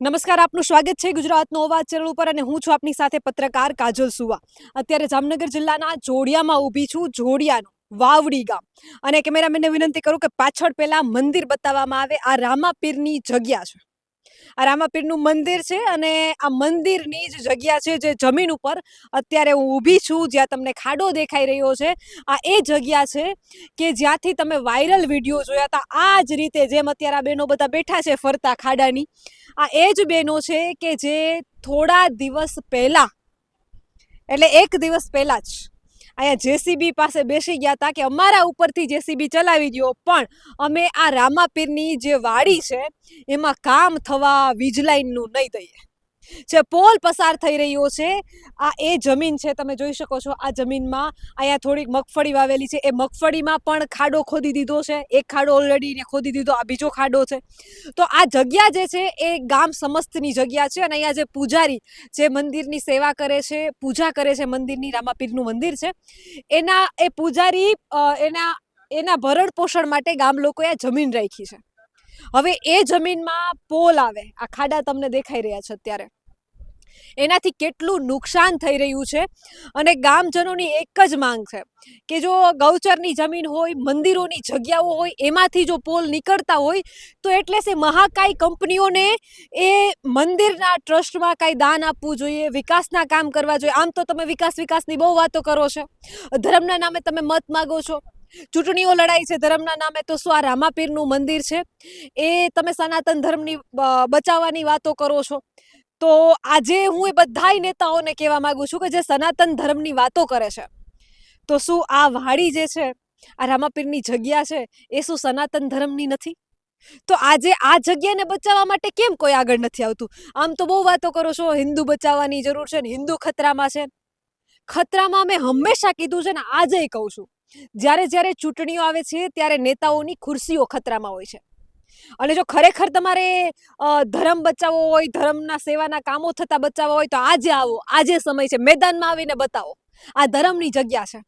નમસ્કાર, આપનું સ્વાગત છે ગુજરાતનો અવાજ ચેનલ ઉપર અને હું છું આપની સાથે પત્રકાર કાજલ સુવા. અત્યારે જામનગર જિલ્લાના જોડિયામાં ઊભી છું, જોડિયાનું વાવડી ગામ. અને કેમેરામેનને વિનંતી કરું કે પાછળ પહેલા મંદિર બતાવવામાં આવે. આ રામાપીરની જગ્યા છે. આ રામાપીરનું મંદિર છે અને આ મંદિરની જ જગ્યા છે જે જમીન ઉપર અત્યારે હું ઊભી છું, જ્યાં તમને ખાડો દેખાઈ રહ્યો છે. આ એ જગ્યા છે કે જ્યાંથી તમે વાયરલ વિડીયો જોયા હતા. આ જ રીતે જેમ અત્યારે આ બહેનો બધા બેઠા છે ફરતા ખાડાની, આ એ જ બહેનો છે કે જે થોડા દિવસ પહેલા, એટલે એક દિવસ પહેલા જ અહીંયા જેસીબી પાસે બેસી ગયા હતા કે અમારા ઉપરથી જેસીબી ચલાવી દો, પણ અમે આ રામાપીરની જે વાડી છે એમાં કામ થવા વીજ લાઈનનું નહીં દઈએ. જે પોલ પસાર થઈ રહ્યો છે આ એ જમીન છે, તમે જોઈ શકો છો. આ જમીનમાં અહીંયા થોડીક મગફળી વાવેલી છે, એ મગફળીમાં પણ ખાડો ખોદી દીધો છે. એક ખાડો ઓલરેડી ખોદી દીધો, આ બીજો ખાડો છે. તો આ જગ્યા જે છે એ ગામ સમસ્તની જગ્યા છે અને અહીંયા જે પૂજારી જે મંદિરની સેવા કરે છે, પૂજા કરે છે, મંદિરની રામાપીરનું મંદિર છે, એના એ પૂજારી એના ભરણ પોષણ માટે ગામ લોકોએ આ જમીન રાખી છે. હવે એ જમીનમાં પોલ આવે, આ ખાડા તમને દેખાઈ રહ્યા છે અત્યારે, એનાથી કેટલું નુકસાન થઈ રહ્યું છે. અને ગામજનોની એક જ માંગ છે કે જો ગૌચરની જમીન હોય, મંદિરોની જગ્યાઓ હોય, એમાંથી જો પોલ નીકળતા હોય તો એટલે છે મહાકાય કંપનીઓને એ મંદિરના ટ્રસ્ટમાં કાંઈ દાન આપવું જોઈએ, વિકાસના કામ કરવા જોઈએ. આમ તો તમે વિકાસની બહુ વાતો કરો છો, ધર્મના નામે તમે મત માગો છો, ચૂંટણીઓ લડાઈ છે ધર્મના નામે, તો શું આ રામાપીરનું મંદિર છે એ તમે સનાતન ધર્મની બચાવવાની વાતો કરો છો. તો આજે હું એ બધા નેતાઓને કહેવા માંગુ છું કે જે સનાતન ધર્મની વાતો કરે છે, તો શું આ વાડી જે છે, આ રામાપીરની જગ્યા છે, એ શું સનાતન ધર્મની નથી? તો આજે આ જગ્યાને બચાવવા માટે કેમ કોઈ આગળ નથી આવતું? આમ તો બહુ વાતો કરો છો, હિન્દુ બચાવવાની જરૂર છે ને હિન્દુ ખતરામાં છે. ખતરામાં મેં હંમેશા કીધું છે ને આજે કહું છું, જ્યારે ચૂંટણીઓ આવે છે ત્યારે નેતાઓની ખુરશીઓ ખતરામાં હોય છે. અને જો ખરેખર તમારે ધર્મ બચાવવો હોય, ધર્મના સેવાના કામો થતા બચાવવા હોય, તો આજે આવો, આજે સમય છે, મેદાનમાં આવીને બતાવો. આ ધર્મની જગ્યા છે.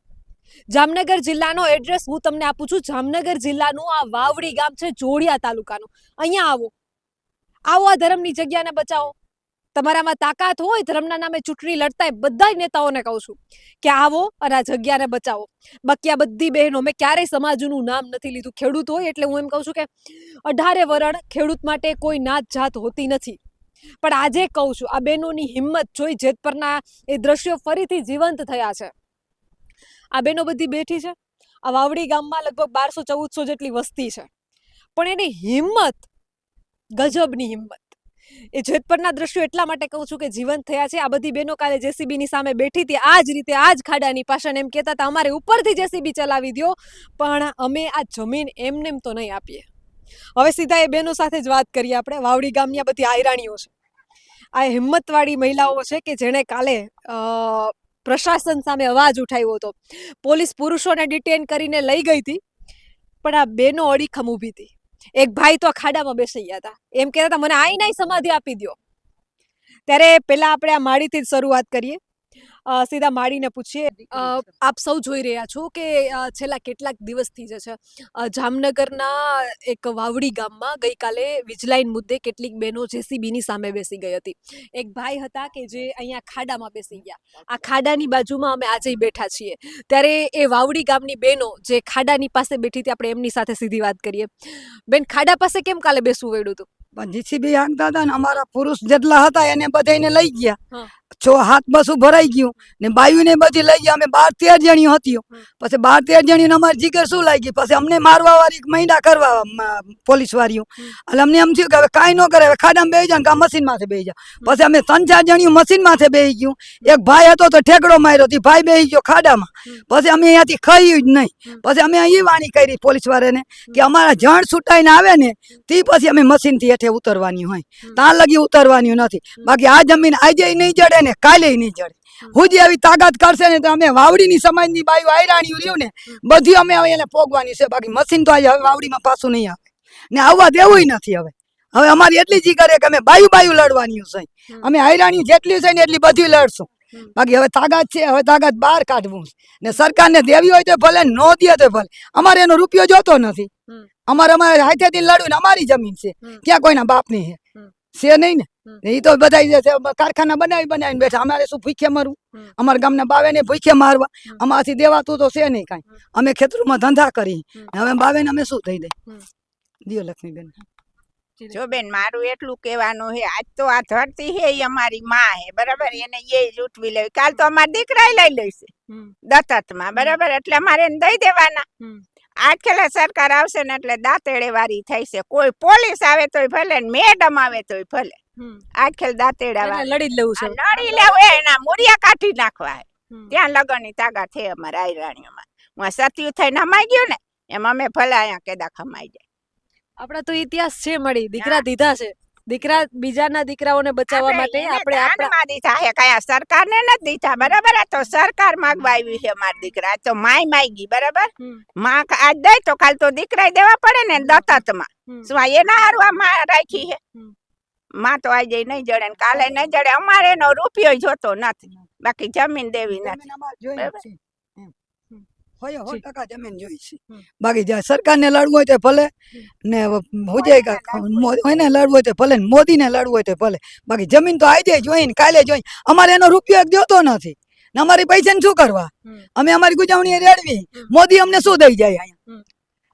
જામનગર જિલ્લાનો એડ્રેસ હું તમને આપું છું. જામનગર જિલ્લાનું આ વાવડી ગામ છે, જોડિયા તાલુકાનું. અહીંયા આવો, આ ધર્મની જગ્યાને બચાવો. તમારામાં તાકાત હોય, ધર્મના નામે ચૂંટણી લડતા બધા નેતાઓને કહું છું કે આવો અને આ જગ્યાને બચાવો. બાકી આ બધી બહેનો, મેં ક્યારેય સમાજનું નામ નથી લીધું. ખેડૂત હોય એટલે હું એમ કહું છું કે 18 વરણ ખેડૂત માટે કોઈ નાત જાત હોતી નથી. પણ આજે કહું છું, આ બહેનોની હિંમત જોઈ જેતપરના એ દ્રશ્યો ફરીથી જીવંત થયા છે. આ બહેનો બધી બેઠી છે. આ વાવડી ગામમાં લગભગ 1200-1400 જેટલી વસ્તી છે, પણ એની હિંમત ગજબની હિંમત. એ જેતપરના દ્રશ્યો એટલા માટે કહું છું કે જીવંત થયા છે. આ બધી બહેનો કાલે જેસીબીની સામે બેઠી હતી, આ જ રીતે, આ જ ખાડાની પાછળ, એમ કહેતા હતા અમારે ઉપરથી જેસીબી ચલાવી દો, પણ અમે આ જમીન એમનેમ તો નહીં આપીએ. હવે સીધા એ બહેનો સાથે જ વાત કરીએ આપણે. વાવડી ગામની આ બધી આયરાણીઓ છે, આ હિંમતવાળી મહિલાઓ છે કે જેણે કાલે પ્રશાસન સામે અવાજ ઉઠાવ્યો હતો. પોલીસ પુરુષોને ડિટેન કરીને લઈ ગઈ હતી, પણ આ બહેનો અડીખમ ઊભી હતી. એક ભાઈ તો ખાડામાં બેસી ગયા હતા, એમ કહેતા હતા મને આઈ નાઈ સમાધિ આપી દો. ત્યારે પહેલા આપણે આ માળીથી જ શરૂઆત કરીએ. સીધા માળીને પૂછીએ. આપ સૌ જોઈ રહ્યા છો કે છેલ્લા કેટલાક દિવસથી જે છે જામનગરના એક વાવડી ગામમાં ગઈકાલે વીજલાઈન મુદ્દે કેટલીક બહેનો જેસીબીની સામે બેસી ગઈ હતી. એક ભાઈ હતા કે જે અહીંયા ખાડામાં બેસી ગયા. આ ખાડાની બાજુમાં અમે આજે બેઠા છીએ. ત્યારે એ વાવડી ગામની બહેનો જે ખાડાની પાસે બેઠી હતી, આપણે એમની સાથે સીધી વાત કરીએ. બેન, ખાડા પાસે કેમ કાલે બેસવું પડ્યું હતું? જીસીબી હાંકતા હતા ને અમારા પુરુષ જેટલા હતા એને બધાને લઈ ગયા. 6-7 બસો ભરાઈ ગયું ને બાયુને બધી લઈ ગયા. અમે 12-13 જણીઓ હતી. પછી 12-13 જણીને અમારી જીગર શું લાગી, પછી અમને મારવા વાળી મહિના કરવા પોલીસ વાળીઓ. એટલે અમને એમ થયું કે હવે કાંઈ ન કરે, હવે ખાડામાં બેસી જાય કે મશીન માથે બેસી જાય. પછી અમે 3-4 જણીઓ મશીન માથે બેસી ગયું. એક ભાઈ હતો તો ઠેકડો માર્યો, ભાઈ બેસી ગયો ખાડામાં. પછી અમે અહીંયાથી ખાયું જ નહીં. પછી અમે એ વાણી કરી પોલીસ વાળાને કે અમારા જણ છૂટાઈને આવે ને તે પછી અમે મશીનથી હેઠે ઉતરવાની હોય, ત્યાં લગી ઉતરવાની નથી. બાકી આ જમીન આજે નહીં જડે ને કાલે નહીં જડે. હું જે આવી તાકાત કરશે ને તો અમે વાવડીની સમાજની બાયું આયરાણીઓ રહ્યું ને બધી અમે એને પોગવાની છે. બાકી મશીન તો આજે હવે વાવડીમાં પાછું નહીં આવે ને આવવા દેવું નથી. હવે અમારી એટલી જ કરે કે અમે બાયું લડવાની છે. અમે આયરાણી જેટલી છે ને એટલી બધી લડશું. બાકી હવે તાકાત છે, હવે તાકાત બહાર કાઢવું ને સરકારને દેવી હોય તો ભલે, ન દે તો ભલે, અમારે એનો રૂપિયો જોતો નથી. અમારે હાથેથી લડવું ને અમારી જમીન છે, ક્યાં કોઈના બાપની છે. છે નહીં ને. હમ. એ તો બધા કારખાના બનાવીને બેઠા. અમારે શું ભૂખ્યા મારવું? હમ. અમારા ગામના બાવેને ભૂખ્યા મારવા. હમ. અમારાથી દેવાતું તો છે નહીં કાંઈ. અમે ખેતરોમાં ધંધા કરી. હમ. હવે બાવેને અમે શું થઈ દે? હમ. દિયો લક્ષ્મીબેન. જો બેન મારું એટલું કહેવાનું હે, આજ તો આ ધરતી હે ઈ અમારી માં હે, બરાબર, એને એ લૂંટવી લેવી. કાલ તો અમારા દીકરા લઈ લઈશે દત્તકમાં, બરાબર, એટલે અમારે એને દઈ દેવાના. આજકાલ સરકાર આવશે ને એટલે દાંતેડે વાળી થઈ છે. કોઈ પોલીસ આવે તોય ભલે ને મેડમ આવે તોય ભલે, આજકાલ દાંતેડા વાળી લડી જ લેવું છે. લડી લેવું હે, એના મૂળિયા કાઢી નાખવા હે. ત્યાં લગનની તાકાત છે અમારા આયરાણીઓમાં. હું સત્યુ થઈને હમાઈ ગયું ને એમ અમે ભલે અહીંયા કેદા ખમાઈ જાય. આપડા તો ઇતિહાસ છે મળી, દીકરા દીધા છે. દીકરા બીજાના દીકરાઓને બચાવવા માટે આપણે આપણા દાનમાં દીધા હે, કયા સરકારને નથી દીધા, બરાબર. આ તો સરકાર માંગવા આવી છે મારા દીકરા. આ તો માય માગી, બરાબર. માં આજ દઈ તો કાલ તો દીકરા દેવા પડે ને દત્તકમાં. શું આ એના હારું આ માં રાખી છે? માં તો આજે નહીં જડે ને કાલે નહીં જડે. અમારે એનો રૂપિયો જોતો નથી, બાકી જમીન દેવી નથી. જમીન અમારે જોઈ છે. એમ. હોય 100% જમીન જોઈ છે. બાકી જ્યાં સરકારને લડવું હોય તો ભલે ને એને લડવું હોય તો ભલે ને મોદીને લડવું હોય તો ભલે. બાકી જમીન તો આજે જોઈ ને કાલે જોઈ. અમારે એનો રૂપિયો એક જોતો નથી ને અમારી પૈસા શું કરવા? અમે અમારી ગુજાવણી રેડવી. મોદી અમને શું દઈ જાય અહીંયા?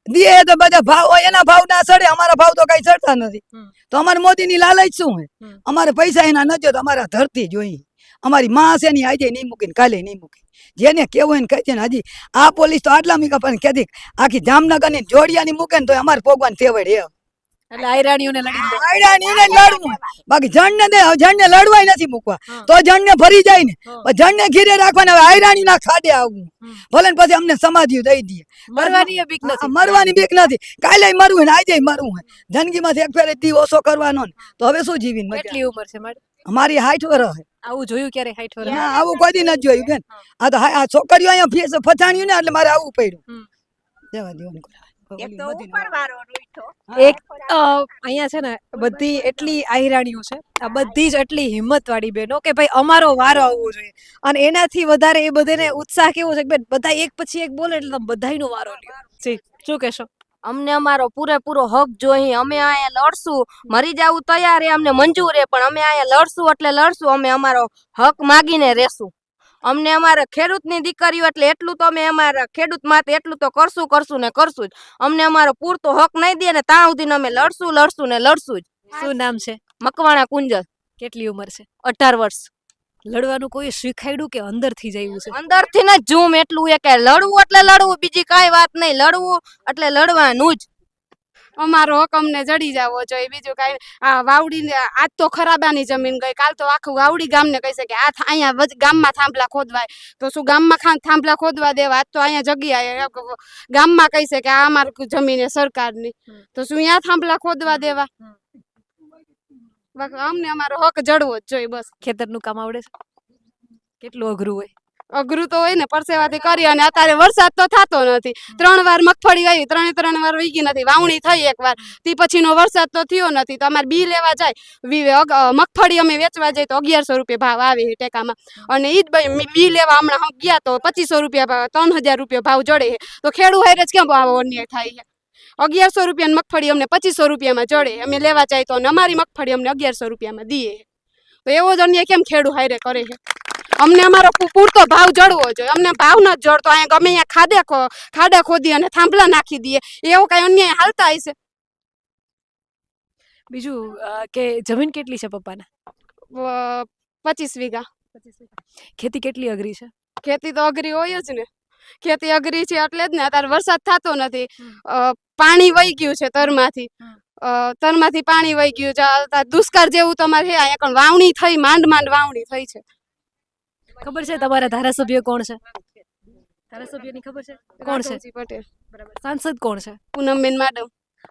દીએ તો બધા ભાવ હોય એના ભાવ ના સડે, અમારા ભાવ તો કઈ ચડતા નથી. તો અમારે મોદીની લાલચ શું હોય? અમારે પૈસા એના ન જો, અમારા ધરતી જોઈ. અમારી માં છે ને આજે નહીં મૂકીને કાલે નહીં મૂકી. જેને કેવું હોય ને કહી છે ને. હજી આ પોલીસ તો આટલા મીકા પણ કહેતી આખી જામનગર ની જોડિયાની મૂકે ને તો અમારે ભોગવાન તેવડ હે. એટલે આયરાણીઓને લડી દે. આયરાણીઓને લડવું. બાકી જણને દે, જણને લડવાય નથી મૂકવા. તો જણને ભરી જાય ને, જણને ઘીરે રાખવાના. હવે આયરાણી ના ખાડે આવવું ભલે ને પછી અમને સમાધિ દઈ દઈએ. મરવાની બીક નથી. મરવાની બીક નથી. કાલે મરવું ને આજે મરવું હોય. જિંદગીમાંથી એક ફેરે દી ઓછો કરવાનો ને તો હવે શું જીવીને મજા? કેટલી ઉંમર છે મારી? અમારી 60 વર્ષ છે. આવું જોયું ક્યારે 60 વર્ષ? ના આવું કોઈ દી નથી જોયું બેન. આ તો આ છોકરીઓ અહીંયા ફીસ ફસાણ્યું ને એટલે મારે આવવું પડ્યું. જવા દેવાનું. એક તો ઉપરવાળો રૂઠો. એક અહીંયા છે ને બધી એટલી આયરાણીઓ છે, આ બધી જ એટલી હિંમત વાળી બહેનો કે ભાઈ અમારો વારો આવવો જોઈએ. અને એનાથી વધારે એ બધાને ઉત્સાહ કેવો છે કે બેન બધા એક પછી એક બોલે એટલે તમે બધાયનો વારો લ્યો. જી શું કહેશો? અમને અમારો પૂરેપૂરો હક જોઈએ. અમે અહીંયા લડશું, મરી જવું તૈયાર હે, અમને મંજૂર હે, પણ અમે અહીંયા લડશું એટલે લડશું. અમે અમારો હક માગીને રહેશું. અમને અમારે ખેડૂતની દીકરીઓ એટલે એટલું તો અમે અમારા ખેડૂત માટે એટલું તો કરશું ને કરશું જ. અમને અમારો પૂરતો હક નહીં દે ને ત્યાં સુધી અમે લડશું ને લડશું જ. શું નામ છે? મકવાણા કુંજલ. કેટલી ઉંમર છે? 18 વર્ષ. લડવાનું કોઈ શીખાડ્યું કે અંદરથી જ આવ્યું છે? અંદરથી ને જૂમ એટલું એ કે લડવું એટલે લડવું, બીજી કાંઈ વાત નહીં. લડવું એટલે લડવાનું જ. અમારો હક અમને જડી જવો જોઈએ, બીજું કાંઈ. આ વાવડી આજ તો ખરાબાની જમીન ગઈ, કાલ તો આખું વાવડી ગામને કહેશે કે આ અહીંયા ગામમાં થાંભલા ખોદવાય, તો શું ગામમાં થાંભલા ખોદવા દેવા? આજ તો અહીંયા જગ્યાએ ગામમાં કહેશે કે આ અમારી જમીન એ સરકારની, તો શું અહીંયા થાંભલા ખોદવા દેવા? અમને અમારો હક જડવો જ જોઈએ બસ. ખેતરનું કામ આવડે છે? કેટલું અઘરું હોય? અઘરું તો હોય ને, પરસેવાથી કરી. અને અત્યારે વરસાદ તો થતો નથી. 3 વાર મગફળી વાવી, 3 વાર વીગી નથી. વાવણી થઈ એકવાર, તે પછીનો વરસાદ તો થયો નથી. તો અમારે બી લેવા જાય, મગફળી અમે વેચવા જઈએ તો 1100 રૂપિયા ભાવ આવે છે ટેકામાં. અને ઈ જ બી લેવા હમણાં ગયા તો 2500 રૂપિયા, 3000 રૂપિયા ભાવ જડે છે. તો ખેડૂત હારે જ કેમ આવો અન્યાય થાય છે? 1100 રૂપિયાની મગફળી અમને 2500 રૂપિયામાં જડે. અમે લેવા જાય તો અમારી મગફળી અમને 1100 રૂપિયામાં દઈએ. તો એવો જ અન્યાય કેમ ખેડૂત હારે કરે છે? અમને અમારો પૂરતો ભાવ જડવો જોઈએ. અમને ભાવ ન જડતો અહીંયા ગમે અહીંયા ખાડા ખોદી અને થાંભલા નાખી દઈએ, એવો કઈ અન્યાય હાલતા હશે? બીજું કે જમીન કેટલી છે પપ્પાના? 25 વીઘા. ખેતી કેટલી અઘરી છે? ખેતી તો અઘરી હોય જ ને. ખેતી અઘરી છે એટલે જ ને અત્યારે વરસાદ થતો નથી. પાણી વહી ગયું છે તરમાંથી પાણી વહી ગયું છે. દુષ્કાળ જેવું તમારે છે અહીંયા. વાવણી થઈ, માંડ વાવણી થઈ છે. ખબર છે તમારા ધારાસભ્ય કોણ છે? ધારાસભ્યની ખબર છે કોણ છે? પટેલ. બરાબર. સાંસદ કોણ છે? પૂનમબેન મેડમ.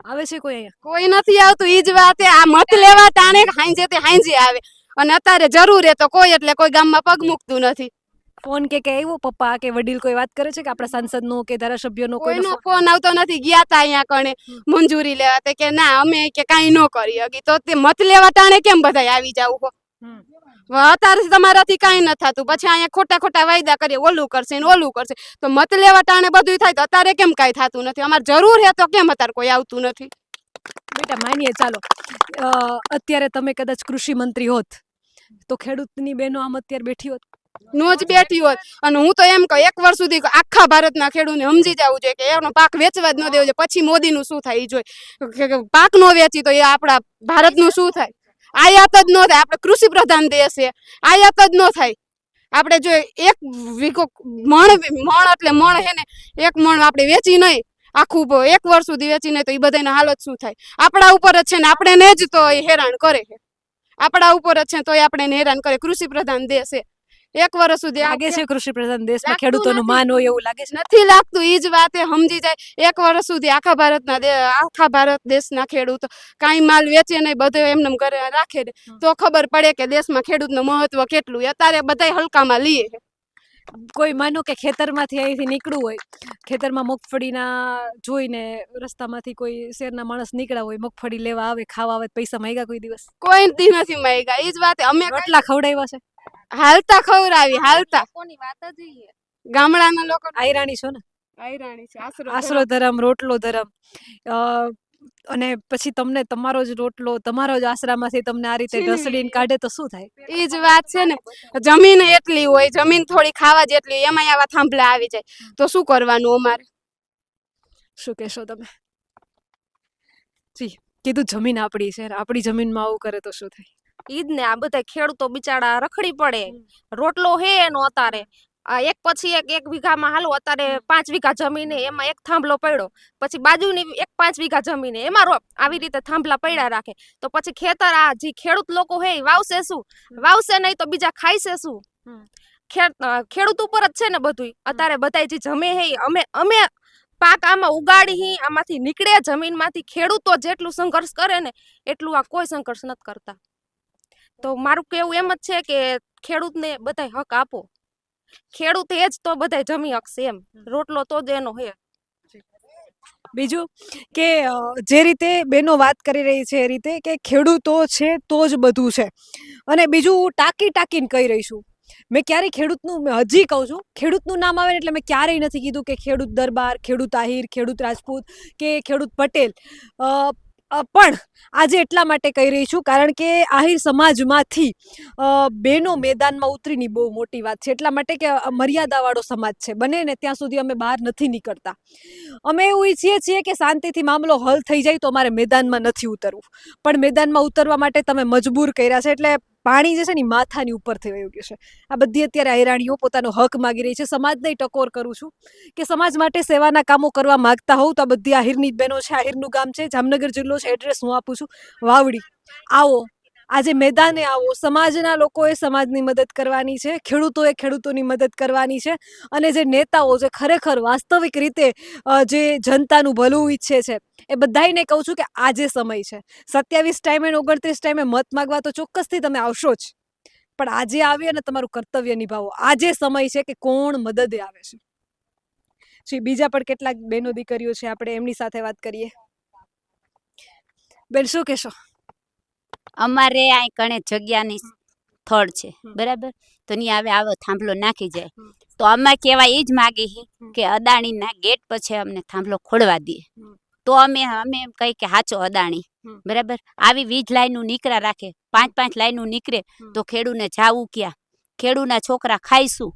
આવે છે કોઈ અહીંયા? કોઈ નથી આવતું. ઈ જ વાત. આ મત લેવા ટાણે હાંજે આવે, અને અત્યારે જરૂર હે તો કોઈ એટલે કોઈ ગામમાં પગ મૂકતું નથી. ફોન કે આવ્યો પપ્પા કે વડીલ કોઈ વાત કરે છે કે આપણા સાંસદનો કે ધારાસભ્યનો? કોઈનો ફોન આવતો નથી. ગયા તા અહીંયા કણે મંજૂરી લેવા, તે કે ના અમે કે કાંઈ ન કરી હકી. તો તે મત લેવા ટાણે કેમ બધા આવી જાવ? અત્યારે તમારાથી કાંઈ ન થતું, પછી અહીંયા ખોટા વાયદા કરીએ, ઓલું કરશે ને ઓલું કરશે. તો મત લેવા ટાણે બધું થાય તો અત્યારે કેમ કાંઈ થતું નથી? અમારે જરૂર હે તો કેમ અત્યારે કોઈ આવતું નથી? બેટા માનીએ ચાલો અત્યારે તમે કદાચ કૃષિ મંત્રી હોત તો ખેડૂતની બહેનો આમ અત્યારે બેઠી હોત? નો જ બેઠી હોત. અને હું તો એમ કહું 1 વર્ષ સુધી આખા ભારતના ખેડૂતને સમજી જવું જોઈએ કે એનો પાક વેચવા જ ન દેવો જોઈએ. પછી મોદીનું શું થાય ઈ જોઈ કે પાક નો વેચી તો એ આપણા ભારતનું શું થાય? આયાત જ ન થાય. આપણે કૃષિ પ્રધાન દેશ છે, આયાત જ ન થાય. આપણે જો 1 વીઘો મણ એટલે મણ હે ને 1 મણ આપણે વેચી નહીં આખું 1 વર્ષ સુધી વેચી નહીં તો એ બધાની હાલત શું થાય? આપણા ઉપર જ છે ને આપણે ને જ તો એ હેરાન કરે છે. આપણા ઉપર જ છે તોય આપણે હેરાન કરે. કૃષિ પ્રધાન દેશ છે. 1 વર્ષ સુધી લાગે છે કૃષિ પ્રધાન દેશમાં લાગતું ખેડૂતોનું નથી. માન હોય એવું લાગે છે? નથી લાગતું. ઈ જ વાત એ સમજી જાય 1 વર્ષ સુધી આખા ભારત દેશના ખેડૂતો કાંઈ માલ વેચે નહીં, બધો એમને ઘરે રાખે ને તો ખબર પડે કે દેશમાં ખેડૂતનું મહત્વ કેટલું. અત્યારે બધાય હલકામાં લીએ છે. કોઈ માનો કે ખેતરમાંથી અહીંથી નીકળવું હોય, ખેતરમાં મગફળીના જોઈને રસ્તામાંથી કોઈ શહેરના માણસ નીકળ્યા હોય, મગફળી લેવા આવે, ખાવા આવે, પૈસા માંગ્યા કોઈ દિવસ? કોઈ દી નથી માંગ્યા. ઈ જ વાત અમે રોટલા ખવડાવ્યા છે? હાલતા ખવડાવી હાલતા. કોની વાત જ ઈ છે. ગામડાના લોકો આયરાણી છો ને? આયરાણી છે. આશરો ધરમ, રોટલો ધરમ. અને પછી તમને તમારો જ રોટલો, તમારો જ આશરામાંથી તમને આ રીતે છીનવી ઘસડીને કાઢે તો શું થાય? ઈ જ વાત છે ને. જમીન એટલી હોય, જમીન થોડી ખાવા જેટલી હોય, એમાંય આવા થાંભલા આવી જાય તો શું કરવાનું અમારે? શું કહેશો તમે? જી કીધું જમીન આપણી છે, આપણી જમીનમાં આવું કરે તો શું થાય? ઈ જ ને. આ બધા ખેડૂતો બિચારા રખડી પડે. રોટલો હે એનો અતારે આ એક પછી એક વીઘામાં હાલો અત્યારે 5 વીઘા જમીન હે, એમાં એક થાંભલો પડ્યો, પછી બાજુની 5 વીઘા જમીન હે, એમાં આવી રીતે થાંભલા પડ્યા રાખે તો પછી ખેતર આ જે ખેડૂત લોકો હે ઈ વાવશે શું? વાવશે નહીં તો બીજા ખાઈશે શું? ખેડૂત ઉપર જ છે ને બધું. અત્યારે બધા જે જમે હે ઈ અમે પાક આમાં ઉગાડી આમાંથી નીકળે જમીનમાંથી. ખેડૂતો જેટલું સંઘર્ષ કરે ને એટલું આ કોઈ સંઘર્ષ નથી કરતા. તો મારું કહેવું એમ જ છે કે ખેડૂતને બધાય હક આપો. ખેડૂત એ જ તો બધાય જમી શકશે એમ. રોટલો તો જ એનો હે. બીજું કે જે રીતે બેનો વાત કરી રહી છે એ રીતે કે ખેડૂતો છે તો જ બધું છે. અને બીજું ટાંકીને કહી રહી છું, મેં ક્યારેય ખેડૂતનું હજી કહું છું, ખેડૂતનું નામ આવે ને એટલે મેં ક્યારેય નથી કીધું કે ખેડૂત દરબાર, ખેડૂત આહિર, ખેડૂત રાજપૂત કે ખેડૂત પટેલ. પણ આજે એટલા માટે કહી રહી છું કારણ કે આહિર સમાજમાંથી બેનો મેદાનમાં ઉતરીની બહુ મોટી વાત છે. એટલા માટે કે મર્યાદાવાળો સમાજ છે, બને ને ત્યાં સુધી અમે બહાર નથી નીકળતા. અમે એવું ઈચ્છીએ છીએ કે શાંતિથી મામલો હલ થઈ જાય તો અમારે મેદાનમાં નથી ઉતરવું. પણ મેદાનમાં ઉતરવા માટે તમે મજબૂર કર્યા છે એટલે પાણી જે છે ને માથાની ઉપર થઈ ગયું છે. આ બધી અત્યારે આયરાણીઓ પોતાનો હક માગી રહી છે. સમાજને ટકોર કરું છું કે સમાજ માટે સેવાના કામો કરવા માંગતા હોવ તો આ બધી આહિરની જ બહેનો છે. આહિરનું ગામ છે, જામનગર જિલ્લો છે, એડ્રેસ હું આપું છું, વાવડી. આવો, આજે મેદાને આવો. સમાજના લોકોએ સમાજની મદદ કરવાની છે, ખેડૂતોએ ખેડૂતોની મદદ કરવાની છે. અને જે નેતાઓ જે ખરેખર વાસ્તવિક રીતે જે જનતાનું ભલું ઈચ્છે છે એ બધાયને કહું છું કે આજે સમય છે. 27 ટાઈમે 29 ટાઈમે મત માગવા તો ચોક્કસથી તમે આવશો જ, પણ આજે આવી અને તમારું કર્તવ્ય નિભાવો. આજે સમય છે કે કોણ મદદે આવે છે. જી બીજા પણ કેટલાક બહેનો દીકરીઓ છે, આપણે એમની સાથે વાત કરીએ. બેન શું કહેશો? અમારે આ કણે જગ્યાની સ્થળ છે બરાબર, તો ત્યાં હવે આવો થાંભલો નાખી જાય તો અમે કહેવાય એ જ માગી કે અદાણીના ગેટ પછી અમને થાંભલો ખોલવા દે તો અમે એમ કહી કે હાચો અદાણી બરાબર. આવી 20 લાઈનું નીકળ્યા રાખે, 5 લાઈનું નીકળે તો ખેડૂને જાવું ક્યાં? ખેડૂના છોકરા ખાઈશું?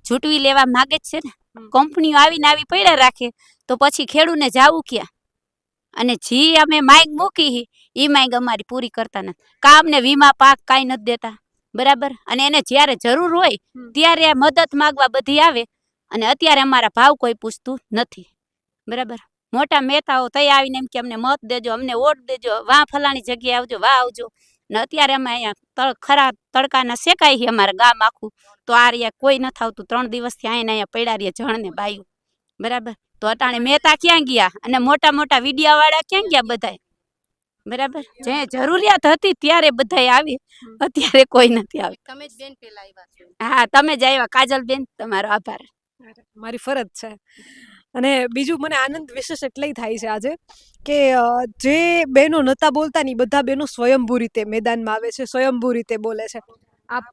ઝૂંટવી લેવા માગે જ છે ને. કંપનીઓ આવીને આવી પડ્યા રાખે તો પછી ખેડૂને જાવું ક્યાં? અને જી અમે માંગ મૂકી એ માંગ અમારી પૂરી કરતા નથી. કા અમને વીમા પાક કાંઈ નથી દેતા બરાબર. અને એને જ્યારે જરૂર હોય ત્યારે મદદ માગવા બધી આવે અને અત્યારે અમારા ભાવ કોઈ પૂછતું નથી બરાબર. મોટા મહેતાઓ તઈ આવીને એમ કે અમને મત દેજો, અમને વોટ દેજો, વાહ ફલાણી જગ્યાએ આવજો, વાહ આવજો. ને અત્યારે અમે અહીંયા ખરા તડકાના શેકાય છે અમારા ગામ આખું, તો આ રહ્યા કોઈ નથી આવતું. 3 દિવસથી અહીંયા પડ્યા રહીએ જણને બાયું બરાબર. તો અટાણે મહેતા ક્યાં ગયા અને મોટા મોટા વિડિયા વાળા ક્યાં ગયા બધાય બરાબર. જે જરૂરિયાત હતી ત્યારે બધાય આવી, અત્યારે કોઈ નથી આવ્યું. તમે જ બેન પેલા આવ્યા છો. હા તમે જ આવ્યા કાજલ બેન, તમારો આભાર. મારી ફરજ છે. અને બીજું મને આનંદ વિશેષ એટલેય થાય છે આજે કે જે બહેનો નહોતા બોલતા ને બધા બહેનો સ્વયંભૂ રીતે મેદાનમાં આવે છે, સ્વયંભૂ રીતે બોલે છે. આપ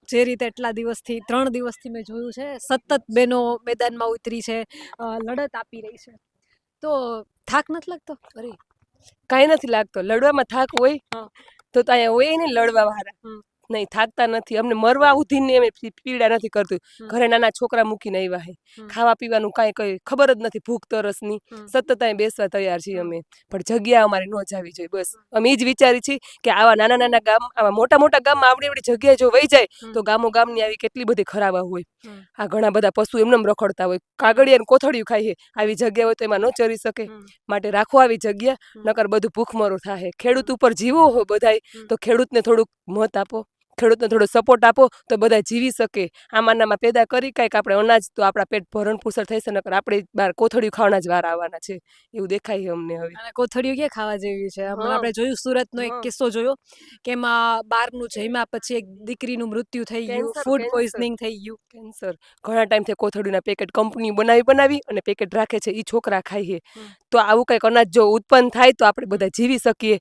જે રીતે એટલા દિવસથી 3 દિવસથી મેં જોયું છે સતત બહેનો મેદાનમાં ઉતરી છે, લડત આપી રહી છે, તો થાક નથી લાગતો? અરે કાંઈ નથી લાગતો. લડવામાં થાક હોય હા. તો અહીંયા હોય ને લડવા વાળા. હમ. નહીં, થાકતા નથી. અમને મરવા ઉધીને અમે પીડા નથી કરતું. ઘરે નાના છોકરા મૂકીને આવ્યા હે. ખાવા પીવાનું કાંઈ કઈ ખબર જ નથી, ભૂખ તરસની. સતત અહીં બેસવા તૈયાર છીએ અમે. પણ જગ્યા અમારી ન જાવી જોઈએ. બસ અમે એ જ વિચારી છીએ કે આવા નાના નાના ગામ, આવા મોટા મોટા ગામમાં આવડી એવડી જગ્યાએ જો વહી જાય તો ગામો ગામની આવી કેટલી બધી ખરાબા હોય. આ ઘણા બધા પશુ એમને રખડતા હોય, કાગળિયા કોથળિયું ખાઈએ. આવી જગ્યા હોય તો એમાં ન ચરી શકે. માટે રાખો આવી જગ્યા, નકર બધું ભૂખમરો થાય. ખેડૂત ઉપર જીવો હોય બધાય તો ખેડૂતને થોડુંક મત આપો, ખેડૂતને થોડો સપોર્ટ આપો તો બધા જીવી શકે. આમાં પેદા કરી કાંઈક આપણે અનાજ તો આપણા પેટ ભરણ પોષણ થઈ શકે. નકર આપણે બહાર કોથળિયું ખાવાના જ વાર આવવાના છે એવું દેખાય અમને હવે. અને કોથળીઓ ક્યાં ખાવા જેવી છે? હમણાં હા. આપણે જોયું સુરતનો એક હા. કિસ્સો જોયો કે એમાં બહારનું જમ્યા પછી એક દીકરીનું મૃત્યુ થઈ ગયું, કેન્સર, ફૂડ કેન્સર. પોઈઝનિંગ થઈ ગયું. કેન્સર ઘણા ટાઈમથી કોથળીના પેકેટ કંપની બનાવી અને પેકેટ રાખે છે, એ છોકરા ખાઈએ. તો આવું કંઈક અનાજ જો ઉત્પન્ન થાય તો આપણે બધા જીવી શકીએ.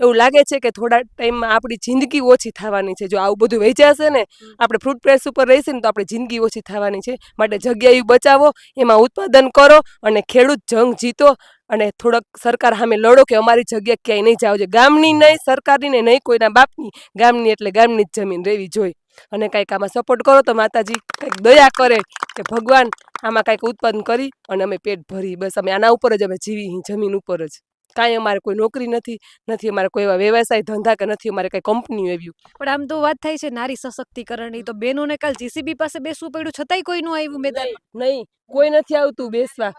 એવું લાગે છે કે થોડા ટાઈમમાં આપણી જિંદગી ઓછી થવાની છે. જો આવું બધું વેચાશે ને, આપણે ફ્રૂટ પ્રેસ ઉપર રહીશું ને તો આપણી જિંદગી ઓછી થવાની છે. માટે જગ્યા એ બચાવો, એમાં ઉત્પાદન કરો અને ખેડૂત જંગ જીતો અને થોડોક સરકાર સામે લડો કે અમારી જગ્યા ક્યાંય નહીં જાવ જોઈએ. ગામની નહીં, સરકારની ને નહીં, કોઈના બાપની. ગામની એટલે ગામની જ જમીન રહેવી જોઈએ. અને કાંઈક આમાં સપોર્ટ કરો તો માતાજી કંઈક દયા કરે કે ભગવાન આમાં કાંઈક ઉત્પાદન કરી અને અમે પેટ ભરી. બસ અમે આના ઉપર જ અમે જીવી, જમીન ઉપર જ. કાંઈ અમારે કોઈ નોકરી નથી અમારે કોઈ એવા વ્યવસાય ધંધા કે નથી અમારે કઈ કંપની એવી. પણ આમ તો વાત થાય છે નારી સશક્તિકરણની, તો બેનોને કાલ જીસીબી પાસે બેસવું પડ્યું છતાંય કોઈ નું આવ્યું મેદાન. નહીં, કોઈ નથી આવતું બેસવા.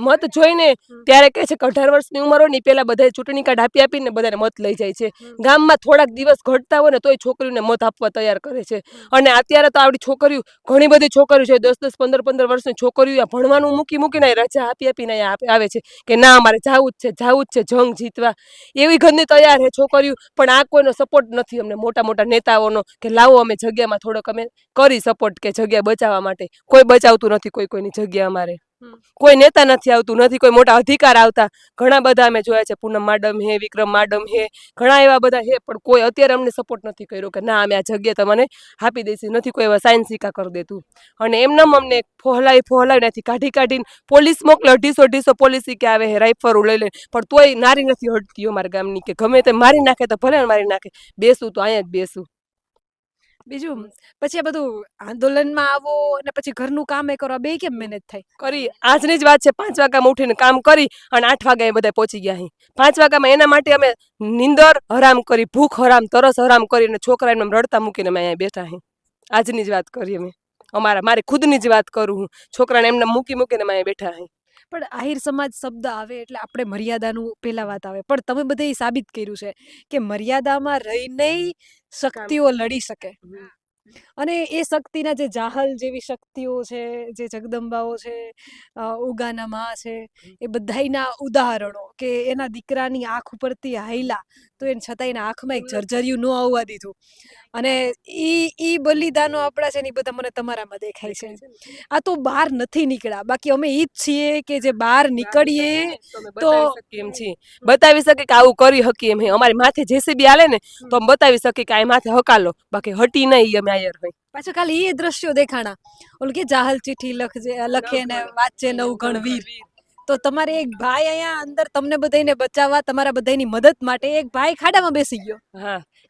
મત જોઈને ત્યારે કહે છે કે 18 વર્ષની ઉંમર હોય ને પેલા બધા ચૂંટણી કાર્ડ આપીને બધાને મત લઈ જાય છે. ગામમાં થોડાક દિવસ ઘટતા હોય ને તોય છોકરીઓને મત આપવા તૈયાર કરે છે. અને અત્યારે તો આવડી છોકરીઓ, ઘણી બધી છોકરીઓ છે, 10-10, 15-15 વર્ષની છોકરીઓ ભણવાનું મૂકીને રજા આપીને આવે છે કે ના અમારે જાવું જ છે જંગ જીતવા. એવી ઘરની તૈયાર છે છોકરીઓ. પણ આ કોઈનો સપોર્ટ નથી અમને મોટા મોટા નેતાઓનો કે લાવો અમે જગ્યામાં થોડોક અમે કરી સપોર્ટ કે જગ્યા બચાવવા માટે. કોઈ બચાવતું નથી કોઈની જગ્યા. અમારે કોઈ નેતા નથી આવતું, નથી કોઈ મોટા અધિકાર આવતા. ઘણા બધા અમે જોયા છે, પૂનમ માડમ હે, વિક્રમ માડમ હે, ઘણા એવા બધા હે, પણ કોઈ અત્યારે અમને સપોર્ટ નથી કર્યો કે ના અમે આ જગ્યા તમને આપી દઈશું. નથી કોઈ એવા સાઇન સિક્કા કરી દેતું. અને એમને અમને ફોહલાઈ નથી કાઢીને પોલીસ મોકલે. 250 પોલીસ કે આવે હે રાઇફલ લઈ લે, પણ તોય નારી નથી હટતી અમારા ગામની કે ગમે તે મારી નાખે તો ભલે મારી નાખે, બેસું તો અહીંયા જ બેસું. બીજું પછી આ બધું આંદોલનમાં આવો અને પછી ઘરનું કામ કરો, બે કેમ મેનેજ થાય? કરી આજની જ વાત છે, 5 વાગ્યામાં ઉઠીને કામ કરી અને 8 વાગ્યા બધા પહોંચી ગયા અહીં. 5 વાગ્યામાં એના માટે અમે નીંદર હરામ કરી, ભૂખ હરામ, તરસ હરામ કરીને છોકરાને રડતા મૂકીને અમે અહીંયા બેઠા અહીં. આજની જ વાત કરી અમે. મારી ખુદની જ વાત કરું હું. છોકરાને એમને મૂકીને અમે અહીંયા બેઠા અહીં. પણ આહિર સમાજ શબ્દ આવે એટલે આપણે મર્યાદાનું પહેલા વાત આવે, પણ તમે બધે સાબિત કર્યું છે કે મર્યાદામાં રહીને શક્તિઓ લડી શકે. અને એ શક્તિના જે જાહલ જેવી શક્તિઓ છે, જે જગદંબાઓ છે, ઉગાના માં છે, એ બધાયના ઉદાહરણો કે એના દીકરાની આંખ ઉપરથી હાયલા તો એને છતાં એના આંખમાં એક જર્જરિયું ન આવવા દીધું. અને ઈ બલિદાનો આપણા છે ને એ બધા મને તમારામાં દેખાય છે. આ તો બહાર નથી નીકળ્યા, બાકી અમે ઈ જ છીએ કે જે બહાર નીકળીએ તો એમ છીએ, બતાવી શકે કે આવું કરી શકીએ એમ. અમારી માથે જેસીબી હાલે ને તો અમે બતાવી શકીએ કે આ માથે હકાલો, બાકી હટી નહીં અમે આયર હોય. પાછા ખાલી એ દ્રશ્યો દેખાણા. ઓલું કે જાહલ ચિઠ્ઠી લખે ને વાંચે નવઘણ વીર. તો તમારે એક ભાઈ અહીંયા અંદર તમને બધાને બચાવવા, તમારા બધાની મદદ માટે એક ભાઈ ખાડામાં બેસી ગયો.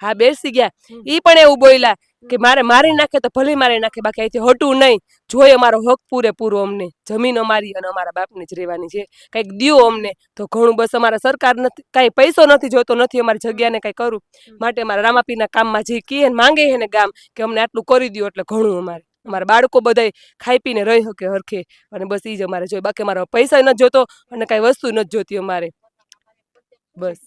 હા બેસી ગયા. ઈ પણ એવું બોલ્યા કે મારે મારી નાખે તો ભલે મારી નાખે, બાકી અહીંથી હટવું નહીં. જોઈએ અમારો હક પૂરેપૂરો અમને. જમીન અમારી અને અમારા બાપની જ રહેવાની છે. કંઈક દ્યો અમને તો ઘણું. બસ અમારા સરકાર નથી, કાંઈ પૈસો નથી જોતો, નથી અમારી જગ્યાને કાંઈ કરું માટે. અમારા રામાપીરના કામમાં જે કહે ને માંગે છે ને ગામ કે અમને આટલું કરી દો એટલે ઘણું. અમારા બાળકો બધાય ખાઈ પીને રહી શકે હરખે. અને બસ એ જ અમારે જોઈએ. બાકી અમારા પૈસા નથી જોતો અને કાંઈ વસ્તુ નથી જોતી અમારે. બસ.